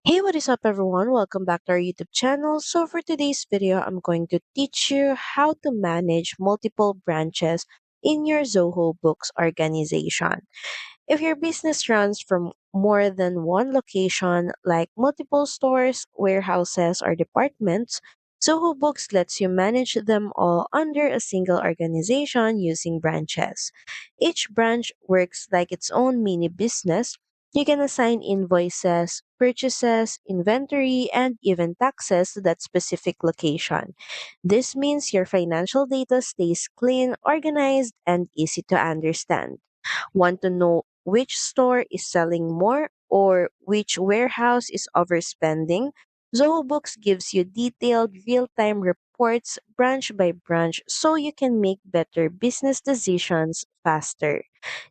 Hey, what is up, everyone? Welcome back to our YouTube channel. So, for today's video, I'm going to teach you how to manage multiple branches in your Zoho Books organization. If your business runs from more than one location, like multiple stores, warehouses, or departments, Zoho Books lets you manage them all under a single organization using branches. Each branch works like its own mini business. You can assign invoices, purchases, inventory, and even taxes to that specific location. This means your financial data stays clean, organized, and easy to understand. Want to know which store is selling more or which warehouse is overspending? Zoho Books gives you detailed real-time reports branch by branch so you can make better business decisions faster.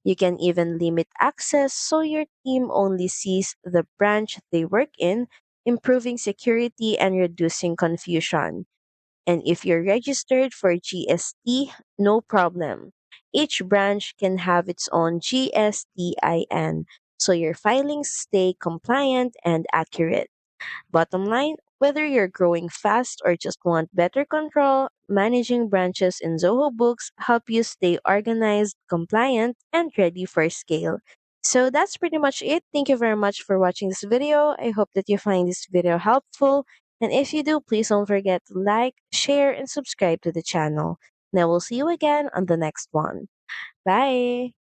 You can even limit access so your team only sees the branch they work in, improving security and reducing confusion. And if you're registered for GST, no problem. Each branch can have its own GSTIN, so your filings stay compliant and accurate. Bottom line, whether you're growing fast or just want better control, managing branches in Zoho Books help you stay organized, compliant, and ready for scale. So that's pretty much it. Thank you very much for watching this video. I hope that you find this video helpful. And if you do, please don't forget to like, share, and subscribe to the channel. And I will see you again on the next one. Bye!